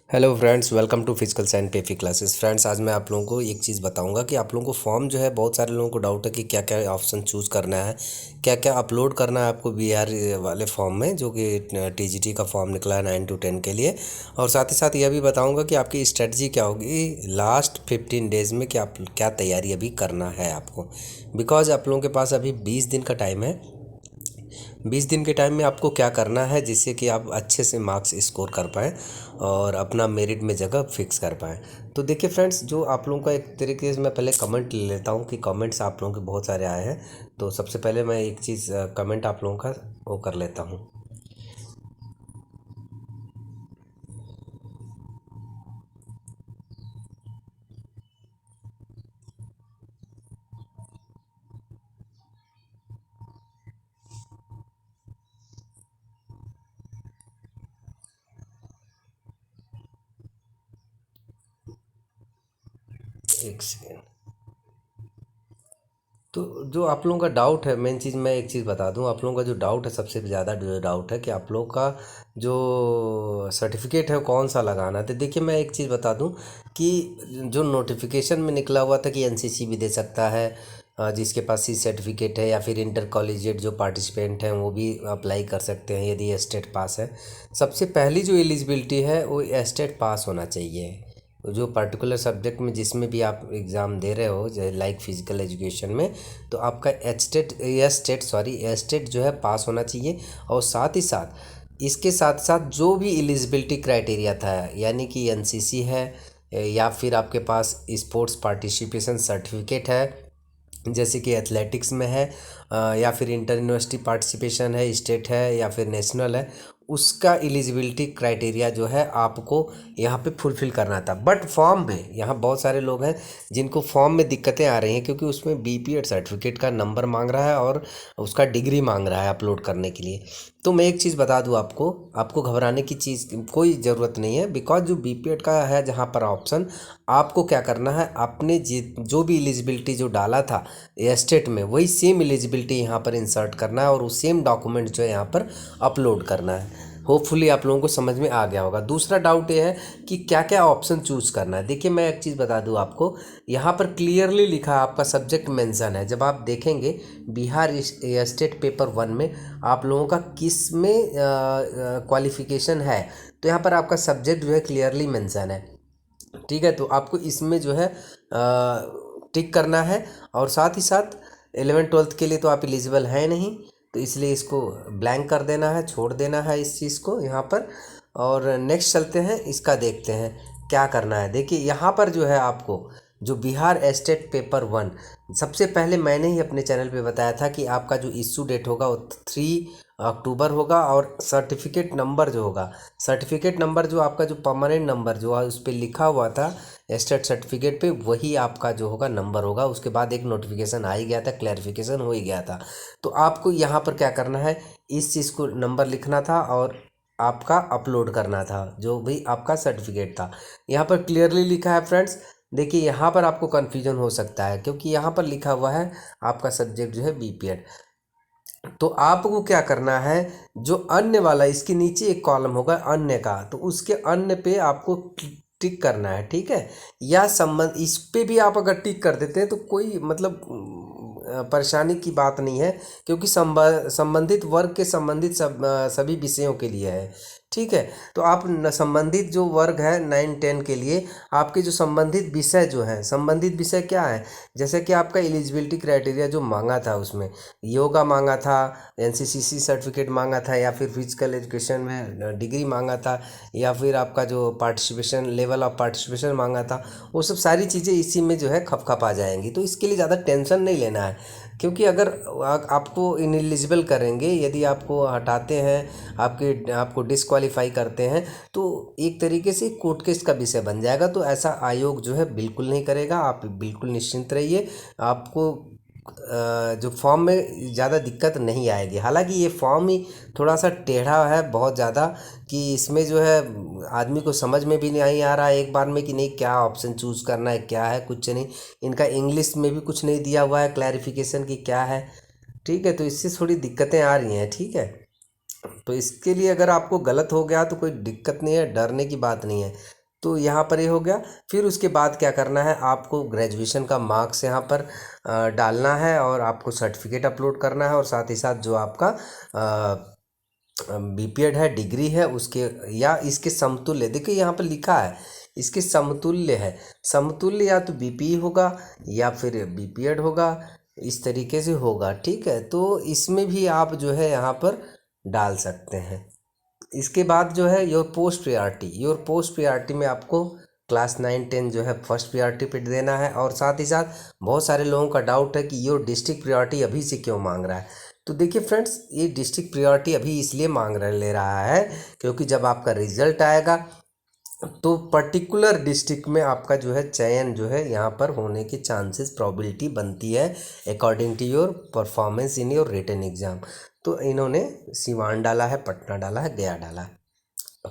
Hello friends, welcome to physical science पेफी classes. Friends, आज मैं आप लोगों को एक चीज़ बताऊंगा कि आप लोगों को फॉर्म जो है, बहुत सारे लोगों को डाउट है कि क्या क्या ऑप्शन चूज़ करना है, क्या क्या अपलोड करना है आपको बिहार वाले फॉर्म में, जो कि टीजीटी का फॉर्म निकला है 9 to 10 के लिए। और साथ ही साथ यह भी बताऊंगा कि आपकी स्ट्रेटजी क्या होगी लास्ट 15 डेज़ में, कि आप क्या तैयारी अभी करना है आपको। बिकॉज आप लोगों के पास अभी 20 दिन का टाइम है। 20 दिन के टाइम में आपको क्या करना है जिससे कि आप अच्छे से मार्क्स स्कोर कर पाएँ और अपना मेरिट में जगह फिक्स कर पाएँ। तो देखिए फ्रेंड्स, जो आप लोगों का एक तरीके से मैं पहले कमेंट ले लेता हूँ कि कमेंट्स आप लोगों के बहुत सारे आए हैं। तो सबसे पहले मैं एक चीज़ कमेंट आप लोगों का वो कर लेता हूँ। एक सेकेंड। तो जो आप लोगों का डाउट है, मेन चीज़ मैं एक चीज़ बता दूं, आप लोगों का जो डाउट है, सबसे ज़्यादा जो डाउट है कि आप लोगों का जो सर्टिफिकेट है वो कौन सा लगाना है। तो देखिए, मैं एक चीज़ बता दूं कि जो नोटिफिकेशन में निकला हुआ था कि एनसीसी भी दे सकता है, जिसके पास सी सर्टिफिकेट है, या फिर इंटर कॉलेजिएट जो पार्टिसिपेंट हैं वो भी अप्लाई कर सकते हैं यदि एस्टेट पास है। सबसे पहली जो एलिजिबिलिटी है वो एस्टेट पास होना चाहिए। जो पर्टिकुलर सब्जेक्ट में जिसमें भी आप एग्ज़ाम दे रहे हो, जैसे लाइक फिजिकल एजुकेशन में, तो आपका एस्टेट जो है पास होना चाहिए। और साथ ही साथ इसके साथ साथ जो भी एलिजिबिलिटी क्राइटेरिया था, यानी कि एनसीसी है, या फिर आपके पास स्पोर्ट्स पार्टिसिपेशन सर्टिफिकेट है, जैसे कि एथलेटिक्स में है, या फिर इंटर यूनिवर्सिटी पार्टिसिपेशन है, स्टेट है, या फिर नेशनल है, उसका एलिजिबिलिटी क्राइटेरिया जो है आपको यहाँ पे फुलफ़िल करना था। बट फॉर्म में यहाँ बहुत सारे लोग हैं जिनको फॉर्म में दिक्कतें आ रही हैं, क्योंकि उसमें बीपीएड सर्टिफिकेट का नंबर मांग रहा है और उसका डिग्री मांग रहा है अपलोड करने के लिए। तो मैं एक चीज़ बता दूं आपको, आपको घबराने की चीज़ कोई ज़रूरत नहीं है। बिकॉज जो बीपीएड का है जहाँ पर ऑप्शन, आपको क्या करना है, आपने जो भी एलिजिबिलिटी जो डाला था एस्टेट में, वही सेम एलिजिबिलिटी यहाँ पर इंसर्ट करना है और वो सेम डॉक्यूमेंट जो है यहाँ पर अपलोड करना है। होपफुली आप लोगों को समझ में आ गया होगा। दूसरा डाउट ये है कि क्या क्या ऑप्शन चूज़ करना है। देखिए, मैं एक चीज़ बता दूं आपको, यहाँ पर क्लियरली लिखा है, आपका सब्जेक्ट मेंशन है। जब आप देखेंगे बिहार स्टेट पेपर 1 में आप लोगों का किस में क्वालिफिकेशन है, तो यहाँ पर आपका सब्जेक्ट जो है क्लियरली मेंशन है। ठीक है, तो आपको इसमें जो है टिक करना है। और साथ ही साथ 11th 12th के लिए तो आप एलिजिबल हैं नहीं, तो इसलिए इसको ब्लैंक कर देना है, छोड़ देना है इस चीज़ को यहाँ पर। और नेक्स्ट चलते हैं, इसका देखते हैं क्या करना है। देखिए, यहाँ पर जो है आपको जो बिहार एस्टेट पेपर 1, सबसे पहले मैंने ही अपने चैनल पे बताया था कि आपका जो इशू डेट होगा वो 3 अक्टूबर होगा। और सर्टिफिकेट नंबर जो होगा, सर्टिफिकेट नंबर जो आपका जो परमानेंट नंबर जो है उस पर लिखा हुआ था एस्टेट सर्टिफिकेट पे, वही आपका जो होगा नंबर होगा। उसके बाद एक नोटिफिकेशन आ ही गया था, क्लैरिफिकेशन हो ही गया था। तो आपको यहाँ पर क्या करना है, इस चीज़ को नंबर लिखना था और आपका अपलोड करना था जो भी आपका सर्टिफिकेट था। यहाँ पर क्लियरली लिखा है फ्रेंड्स। देखिए, यहाँ पर आपको कन्फ्यूजन हो सकता है क्योंकि यहाँ पर लिखा हुआ है आपका सब्जेक्ट जो है बीपीएड। तो आपको क्या करना है, जो अन्य वाला, इसके नीचे एक कॉलम होगा अन्य का, तो उसके अन्य पे आपको टिक करना है। ठीक है, या संबंध, इस पे भी आप अगर टिक कर देते हैं तो कोई मतलब परेशानी की बात नहीं है, क्योंकि संबंधित वर्ग के संबंधित सभी विषयों के लिए है। ठीक है, तो आप संबंधित जो वर्ग है 9 10 के लिए, आपके जो संबंधित विषय जो है, संबंधित विषय क्या है, जैसे कि आपका एलिजिबिलिटी क्राइटेरिया जो मांगा था, उसमें योगा मांगा था, एनसीसी सर्टिफिकेट मांगा था, या फिर फिजिकल एजुकेशन में डिग्री मांगा था, या फिर आपका जो पार्टिसिपेशन लेवल ऑफ पार्टिसिपेशन मांगा था, वो सब सारी चीज़ें इसी में जो है खप खप आ जाएंगी। तो इसके लिए ज़्यादा टेंशन नहीं लेना है, क्योंकि अगर आपको इनएलिजिबल करेंगे, यदि आपको हटाते हैं, आपको डिसक्वालीफाई करते हैं, तो एक तरीके से कोर्ट केस का विषय बन जाएगा। तो ऐसा आयोग जो है बिल्कुल नहीं करेगा, आप बिल्कुल निश्चिंत रहिए। आपको जो फॉर्म में ज़्यादा दिक्कत नहीं आएगी। हालांकि ये फॉर्म ही थोड़ा सा टेढ़ा है बहुत ज़्यादा, कि इसमें जो है आदमी को समझ में भी नहीं आ रहा है एक बार में कि नहीं क्या ऑप्शन चूज़ करना है, क्या है कुछ नहीं। इनका इंग्लिश में भी कुछ नहीं दिया हुआ है क्लैरिफिकेशन की क्या है। ठीक है, तो इससे थोड़ी दिक्कतें आ रही हैं। ठीक है, तो इसके लिए अगर आपको गलत हो गया तो कोई दिक्कत नहीं है, डरने की बात नहीं है। तो यहाँ पर ये हो गया। फिर उसके बाद क्या करना है, आपको ग्रेजुएशन का मार्क्स यहाँ पर डालना है और आपको सर्टिफिकेट अपलोड करना है, और साथ ही साथ जो आपका बीपीएड है, डिग्री है, उसके या इसके समतुल्य, देखिए यहाँ पर लिखा है इसके समतुल्य है, समतुल्य या तो बीपी होगा या फिर बीपीएड होगा, इस तरीके से होगा, ठीक है। तो इसमें भी आप जो है यहाँ पर डाल सकते हैं। इसके बाद जो है योर पोस्ट प्रायोरिटी में आपको क्लास 9 10 जो है फर्स्ट प्रायोरिटी पे देना है। और साथ ही साथ बहुत सारे लोगों का डाउट है कि योर डिस्ट्रिक्ट प्रायोरिटी अभी से क्यों मांग रहा है। तो देखिए फ्रेंड्स, ये डिस्ट्रिक्ट प्रायोरिटी अभी इसलिए ले रहा है क्योंकि जब आपका रिजल्ट आएगा तो पर्टिकुलर डिस्ट्रिक्ट में आपका जो है चयन जो है यहाँ पर होने की चांसेस प्रोबेबिलिटी बनती है according to your performance in your written exam. तो इन्होंने सिवान डाला है, पटना डाला है, गया डाला है।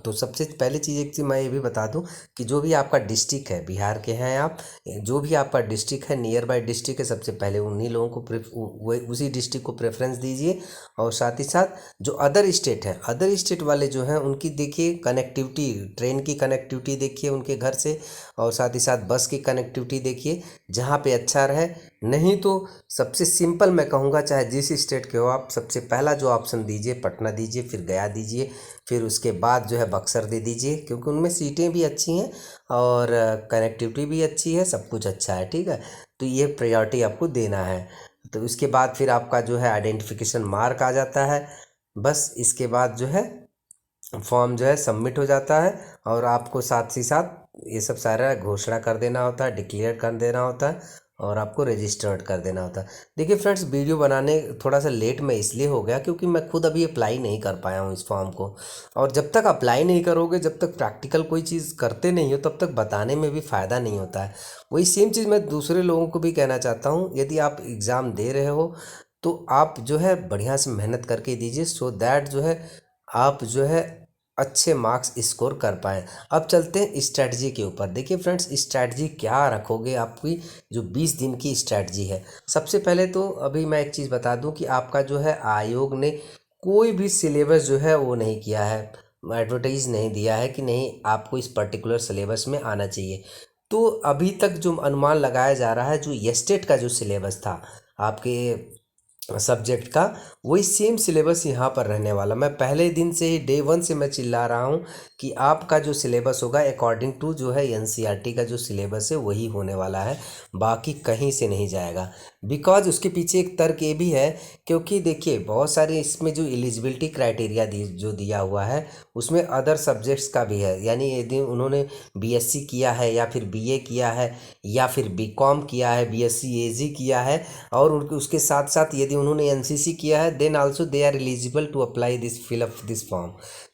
तो सबसे पहले चीज़ एक चीज़ मैं ये भी बता दूं कि जो भी आपका डिस्ट्रिक्ट है, बिहार के हैं आप, जो भी आपका डिस्ट्रिक्ट है, नियर बाय डिस्ट्रिक्ट है, सबसे पहले उन्हीं लोगों को उसी डिस्ट्रिक्ट को प्रेफरेंस दीजिए। और साथ ही साथ जो अदर स्टेट है, अदर स्टेट वाले जो हैं उनकी देखिए कनेक्टिविटी, ट्रेन की कनेक्टिविटी देखिए उनके घर से, और साथ ही साथ बस की कनेक्टिविटी देखिए जहाँ पे अच्छा रहे। नहीं तो सबसे सिंपल मैं कहूँगा, चाहे जिस स्टेट के हो आप, सबसे पहला जो ऑप्शन दीजिए पटना दीजिए, फिर गया दीजिए, फिर उसके बाद जो है बक्सर दे दीजिए, क्योंकि उनमें सीटें भी अच्छी हैं और कनेक्टिविटी भी अच्छी है, सब कुछ अच्छा है, ठीक है। तो ये प्रायोरिटी आपको देना है। तो उसके बाद फिर आपका जो है आइडेंटिफिकेशन मार्क आ जाता है। बस इसके बाद जो है फॉर्म जो है सबमिट हो जाता है, और आपको साथ ही साथ ये सब सारा घोषणा कर देना होता है, डिक्लेयर कर देना होता है, और आपको रजिस्टर्ड कर देना होता है। देखिए फ्रेंड्स, वीडियो बनाने थोड़ा सा लेट में इसलिए हो गया क्योंकि मैं खुद अभी अप्लाई नहीं कर पाया हूँ इस फॉर्म को, और जब तक अप्लाई नहीं करोगे, जब तक प्रैक्टिकल कोई चीज़ करते नहीं हो, तब तक बताने में भी फ़ायदा नहीं होता है। वही सेम चीज़ मैं दूसरे लोगों को भी कहना चाहता हूँ, यदि आप एग्ज़ाम दे रहे हो तो आप जो है बढ़िया से मेहनत करके दीजिए, सो दैट जो है आप जो है अच्छे मार्क्स स्कोर कर पाएँ। अब चलते हैं स्ट्रैटेजी के ऊपर। देखिए फ्रेंड्स, स्ट्रैटेजी क्या रखोगे, आपकी जो 20 दिन की स्ट्रैटेजी है। सबसे पहले तो अभी मैं एक चीज़ बता दूं कि आपका जो है आयोग ने कोई भी सिलेबस जो है वो नहीं किया है, एडवर्टाइज नहीं दिया है कि नहीं आपको इस पर्टिकुलर सिलेबस में आना चाहिए। तो अभी तक जो अनुमान लगाया जा रहा है, जो येस्टेट का जो सिलेबस था आपके सब्जेक्ट का, वही सेम सिलेबस यहाँ पर रहने वाला। मैं पहले दिन से ही डे 1 से मैं चिल्ला रहा हूँ कि आपका जो सिलेबस होगा अकॉर्डिंग टू जो है एनसीईआरटी का जो सिलेबस है वही होने वाला है, बाकी कहीं से नहीं जाएगा। बिकॉज उसके पीछे एक तर्क ये भी है, क्योंकि देखिए बहुत सारे इसमें जो एलिजिबिलिटी क्राइटेरिया जो दिया हुआ है उसमें अदर सब्जेक्ट्स का भी है। यानी यदि उन्होंने बीएससी किया है या फिर बीए किया है या फिर बीकॉम किया है, बीएससी एजी किया है, और उनके उसके साथ साथ यदि उन्होंने एनसीसी किया है, then also they are eligible to apply this fill up this form.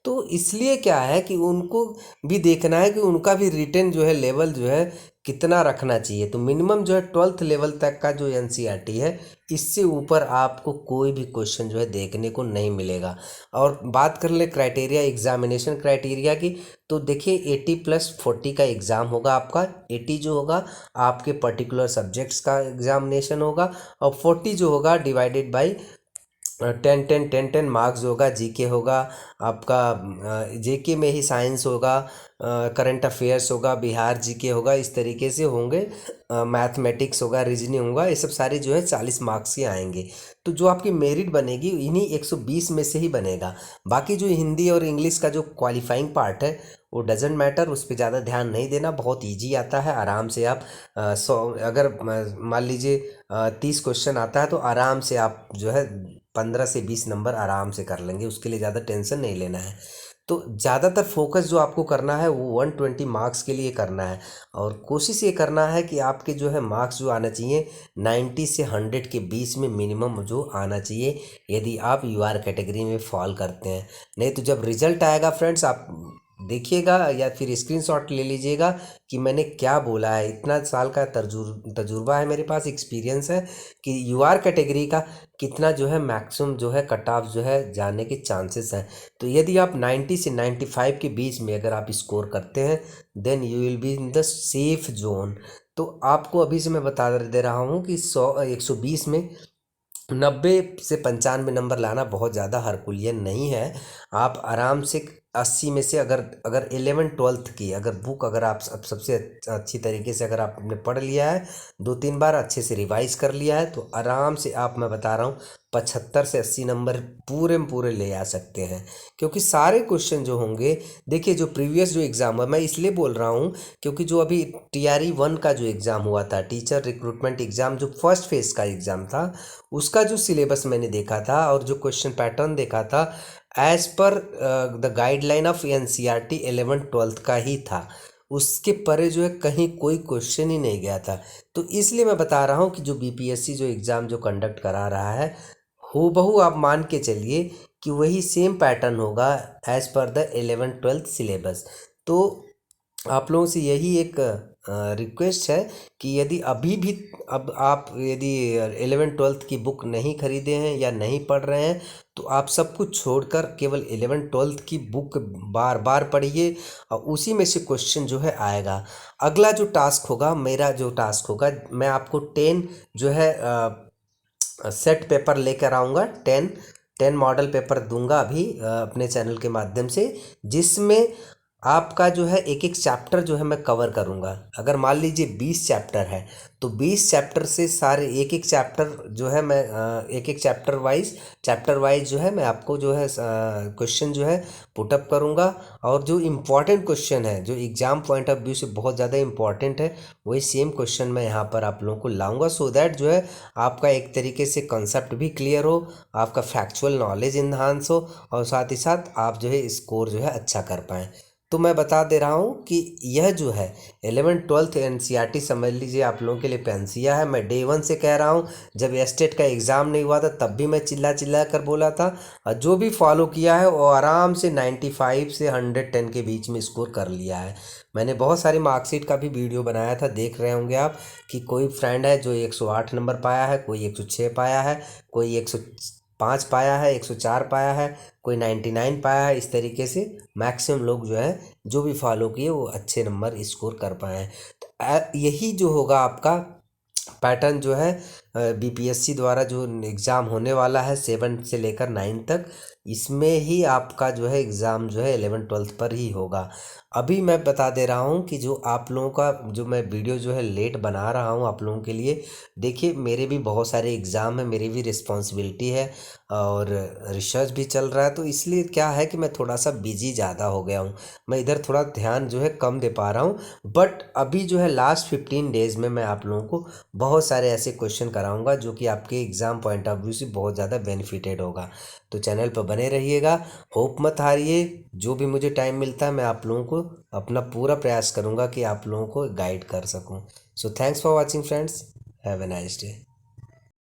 तो इसलिए क्या है कि उनको भी देखना है कि उनका भी रिटेन जो है लेवल जो है कितना रखना चाहिए। तो मिनिमम जो है 12th लेवल तक का जो एनसीईआरटी है, इससे ऊपर आपको कोई भी क्वेश्चन जो है देखने को नहीं मिलेगा। और बात कर ले क्राइटेरिया, एग्जामिनेशन क्राइटेरिया की, तो देखिए 80+40 का एग्ज़ाम होगा आपका। 80 जो होगा आपके पर्टिकुलर सब्जेक्ट्स का एग्जामिनेशन होगा, और 40 जो होगा डिवाइडेड बाई 10 मार्क्स होगा। जीके होगा आपका, जीके में ही साइंस होगा, करंट अफेयर्स होगा, बिहार जीके होगा, इस तरीके से होंगे। मैथमेटिक्स होगा, रीजनिंग होगा, ये सब सारे जो है 40 मार्क्स के आएंगे। तो जो आपकी मेरिट बनेगी इन्हीं 120 में से ही बनेगा। बाकी जो हिंदी और इंग्लिश का जो क्वालिफाइंग पार्ट है वो डजेंट मैटर, उस पर ज़्यादा ध्यान नहीं देना, बहुत ईजी आता है, आराम से आप 100, अगर मान लीजिए 30 क्वेश्चन आता है तो आराम से आप जो है 15 से 20 नंबर आराम से कर लेंगे, उसके लिए ज़्यादा टेंशन नहीं लेना है। तो ज़्यादातर फोकस जो आपको करना है वो 120 मार्क्स के लिए करना है, और कोशिश ये करना है कि आपके जो है मार्क्स जो आना चाहिए 90 से 100 के बीच में मिनिमम जो आना चाहिए, यदि आप यूआर कैटेगरी में फॉल करते हैं। नहीं तो जब रिजल्ट आएगा फ्रेंड्स, आप देखिएगा या फिर स्क्रीनशॉट ले लीजिएगा कि मैंने क्या बोला है। इतना साल का तजुर्बा है मेरे पास, एक्सपीरियंस है कि यूआर कैटेगरी का कितना जो है मैक्सिमम जो है कट ऑफ जो है जाने के चांसेस हैं। तो यदि आप 90 से 95 के बीच में अगर आप स्कोर करते हैं, then you will be in the safe zone. तो आपको अभी से मैं बता दे रहा हूँ कि 120 में 90 से 95 नंबर लाना बहुत ज़्यादा हरकुलियन नहीं है। आप आराम से 80 में से अगर अगर 11-12 की अगर बुक अगर आप सबसे अच्छी तरीके से अगर आपने पढ़ लिया है, 2-3 बार अच्छे से रिवाइज कर लिया है, तो आराम से आप, मैं बता रहा हूँ, 75 से 80 नंबर पूरे में पूरे ले आ सकते हैं। क्योंकि सारे क्वेश्चन जो होंगे, देखिए जो प्रीवियस जो एग्ज़ाम है, मैं इसलिए बोल रहा हूँ क्योंकि जो अभी TRE 1 का जो एग्ज़ाम हुआ था, टीचर रिक्रूटमेंट एग्ज़ाम, जो फर्स्ट फेज़ का एग्ज़ाम था, उसका जो सिलेबस मैंने देखा था और जो क्वेश्चन पैटर्न देखा था, as per the guideline of NCERT 11-12 का ही था। उसके परे जो है कहीं कोई क्वेश्चन ही नहीं गया था। तो इसलिए मैं बता रहा हूँ कि जो BPSC जो एग्ज़ाम जो कंडक्ट करा रहा है, हूबहू आप मान के चलिए कि वही सेम पैटर्न होगा एज पर द 11-12 सिलेबस। तो आप लोगों से यही एक रिक्वेस्ट है कि यदि अभी भी, अब आप यदि 11-12 की बुक नहीं खरीदे हैं या नहीं पढ़ रहे हैं, तो आप सब कुछ छोड़कर केवल 11-12 की बुक बार बार पढ़िए और उसी में से क्वेश्चन जो है आएगा। अगला जो टास्क होगा, मेरा जो टास्क होगा, मैं आपको 10 जो है सेट पेपर लेकर आऊँगा, 10 मॉडल पेपर दूंगा अभी अपने चैनल के माध्यम से, जिसमें आपका जो है एक एक चैप्टर जो है मैं कवर करूँगा। अगर मान लीजिए 20 चैप्टर है, तो 20 चैप्टर से सारे एक एक चैप्टर जो है मैं एक एक चैप्टर वाइज जो है मैं आपको जो है क्वेश्चन जो है पुटअप करूँगा। और जो इम्पॉर्टेंट क्वेश्चन है, जो एग्ज़ाम पॉइंट ऑफ व्यू से बहुत ज़्यादा इम्पॉर्टेंट है, वही सेम क्वेश्चन मैं यहाँ पर आप लोगों को लाऊंगा, सो दैट जो है आपका एक तरीके से कंसेप्ट भी क्लियर हो, आपका फैक्चुअल नॉलेज इन्हांस हो, और साथ ही साथ आप जो है स्कोर जो है अच्छा कर पाएँ। तो मैं बता दे रहा हूँ कि यह जो है 11-12 NCERT समझ लीजिए आप लोगों के लिए पेंसिया है। मैं डे 1 से कह रहा हूँ, जब एस्टेट का एग्ज़ाम नहीं हुआ था तब भी मैं चिल्ला चिल्ला कर बोला था, और जो भी फॉलो किया है वो आराम से 95 से 110 के बीच में स्कोर कर लिया है। मैंने बहुत सारी मार्कशीट का भी वीडियो बनाया था, देख रहे होंगे आप, कि कोई फ्रेंड है जो 108 नंबर पाया है, कोई 106 पाया है, कोई 105 पाया है, 104 पाया है, कोई 99 पाया है। इस तरीके से मैक्सिमम लोग जो है जो भी फॉलो किए वो अच्छे नंबर स्कोर कर पाए हैं। तो यही जो होगा आपका पैटर्न जो है BPSC द्वारा जो एग्ज़ाम होने वाला है 7 से लेकर 9 तक, इसमें ही आपका जो है एग्ज़ाम जो है 11-12 पर ही होगा। अभी मैं बता दे रहा हूँ कि जो आप लोगों का जो मैं वीडियो जो है लेट बना रहा हूँ आप लोगों के लिए, देखिए मेरे भी बहुत सारे एग्ज़ाम है, मेरी भी रिस्पॉन्सिबिलिटी है और रिसर्च भी चल रहा है, तो इसलिए क्या है कि मैं थोड़ा सा बिजी ज़्यादा हो गया हूँ, मैं इधर थोड़ा ध्यान जो है कम दे पा रहा हूँ। बट अभी जो है लास्ट 15 डेज़ में मैं आप लोगों को बहुत सारे ऐसे क्वेश्चन कराऊंगा जो कि आपके एग्ज़ाम पॉइंट ऑफ व्यू से बहुत ज़्यादा बेनिफिटेड होगा। तो चैनल पर बने रहिएगा, होप मत हारिए। जो भी मुझे टाइम मिलता है मैं आप लोगों को अपना पूरा प्रयास करूंगा कि आप लोगों को गाइड कर सकूं। So thanks for watching friends, have a nice day.